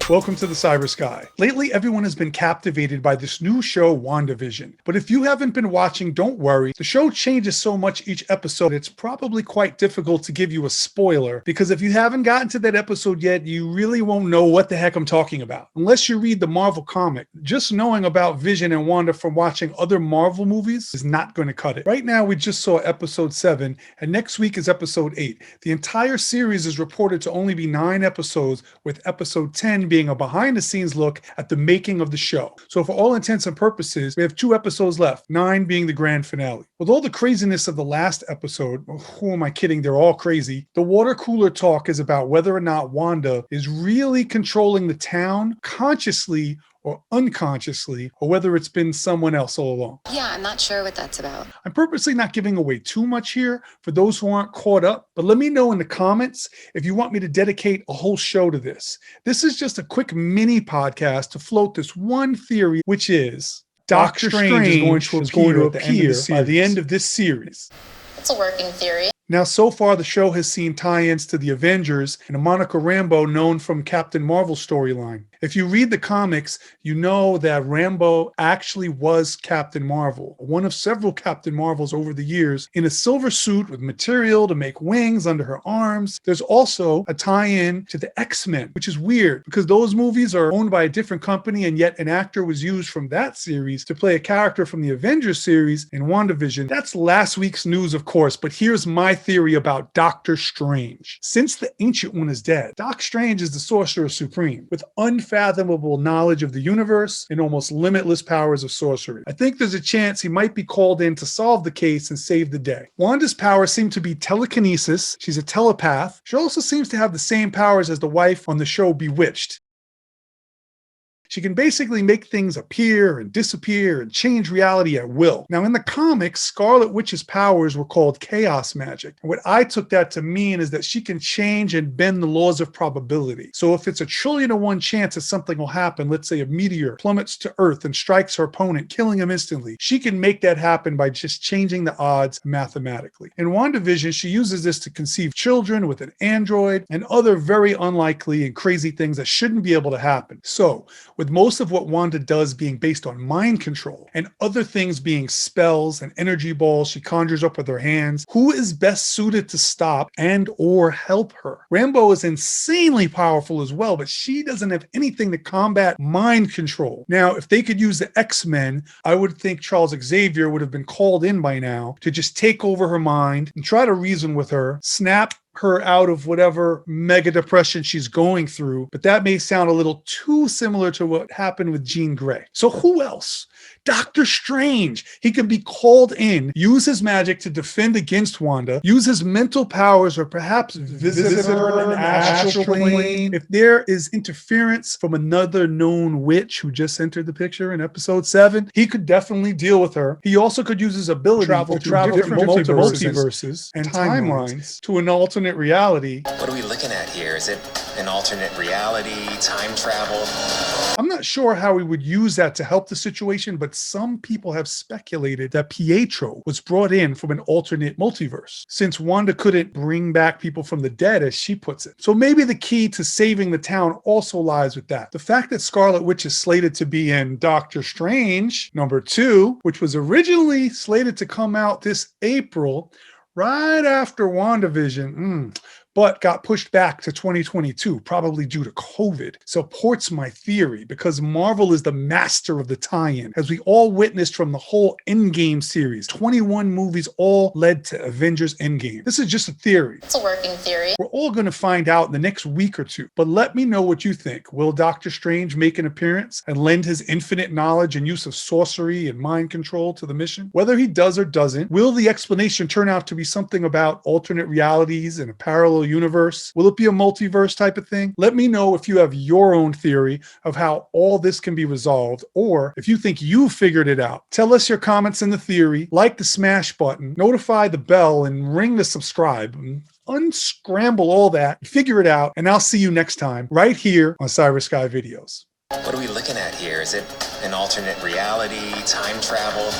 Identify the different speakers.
Speaker 1: Welcome to the Cyber Sky. Lately, everyone has been captivated by this new show, WandaVision. But if you haven't been watching, don't worry. The show changes so much each episode, it's probably quite difficult to give you a spoiler, because if you haven't gotten to that episode yet, you really won't know what the heck I'm talking about. Unless you read the Marvel comic, just knowing about Vision and Wanda from watching other Marvel movies is not going to cut it. Right now, we just saw episode 7, and next week is episode 8. The entire series is reported to only be 9 episodes, with episode 10 being a behind-the-scenes look at the making of the show. So for all intents and purposes, we have 2 episodes left, 9 being the grand finale. With all the craziness of the last episode, who am I kidding, they're all crazy, the water cooler talk is about whether or not Wanda is really controlling the town consciously or unconsciously, or whether it's been someone else all along.
Speaker 2: Yeah, I'm not sure what that's about.
Speaker 1: I'm purposely not giving away too much here for those who aren't caught up, but let me know in the comments if you want me to dedicate a whole show to this. This is just a quick mini podcast to float this one theory, which is Doctor Strange is going to appear by the end of this series.
Speaker 2: It's a working theory.
Speaker 1: Now, so far, the show has seen tie-ins to the Avengers and a Monica Rambeau known from Captain Marvel's storyline. If you read the comics, you know that Rambeau actually was Captain Marvel, one of several Captain Marvels over the years, in a silver suit with material to make wings under her arms. There's also a tie-in to the X-Men, which is weird because those movies are owned by a different company, and yet an actor was used from that series to play a character from the Avengers series in WandaVision. That's last week's news, of course, but here's my theory about Doctor Strange. Since the Ancient One is dead, Doc Strange is the Sorcerer Supreme, with unfathomable knowledge of the universe and almost limitless powers of sorcery. I think there's a chance he might be called in to solve the case and save the day. Wanda's powers seem to be telekinesis. She's a telepath. She also seems to have the same powers as the wife on the show Bewitched. She can basically make things appear and disappear and change reality at will. Now, in the comics, Scarlet Witch's powers were called chaos magic. And what I took that to mean is that she can change and bend the laws of probability. So if it's a 1,000,000,000,000 chance that something will happen, let's say a meteor plummets to Earth and strikes her opponent, killing him instantly, she can make that happen by just changing the odds mathematically. In WandaVision, she uses this to conceive children with an android and other very unlikely and crazy things that shouldn't be able to happen. So, with most of what Wanda does being based on mind control and other things being spells and energy balls she conjures up with her hands, who is best suited to stop and or help her? Rambeau is insanely powerful as well, but she doesn't have anything to combat mind control. Now, if they could use the X-Men, I would think Charles Xavier would have been called in by now to just take over her mind and try to reason with her, snap her out of whatever mega depression she's going through, but that may sound a little too similar to what happened with Jean Grey. So who else? Doctor Strange. He can be called in, use his magic to defend against Wanda, use his mental powers, or perhaps visit her in an astral plane. If there is interference from another known witch who just entered the picture in episode 7, he could definitely deal with her. He also could use his ability to travel different multiverses and timelines to an alternate reality.
Speaker 3: What are we looking at here? Is it an alternate reality, time travel?
Speaker 1: I'm not sure how we would use that to help the situation, but some people have speculated that Pietro was brought in from an alternate multiverse, since Wanda couldn't bring back people from the dead, as she puts it. So maybe the key to saving the town also lies with that. The fact that Scarlet Witch is slated to be in Doctor Strange #2, which was originally slated to come out this April, right after WandaVision, but got pushed back to 2022, probably due to COVID, supports my theory, because Marvel is the master of the tie-in, as we all witnessed from the whole Endgame series. 21 movies all led to Avengers Endgame. This is just a theory.
Speaker 2: It's a working theory.
Speaker 1: We're all going to find out in the next week or two, but let me know what you think. Will Doctor Strange make an appearance and lend his infinite knowledge and use of sorcery and mind control to the mission? Whether he does or doesn't, will the explanation turn out to be something about alternate realities and a parallel universe? Will it be a multiverse type of thing? Let me know if you have your own theory of how all this can be resolved, or if you think you figured it out. Tell us your comments in the theory, like the smash button, notify the bell, and ring the subscribe. Unscramble all that, figure it out, and I'll see you next time right here on Cyber Sky Videos.
Speaker 3: What are we looking at here? Is it an alternate reality, time travel?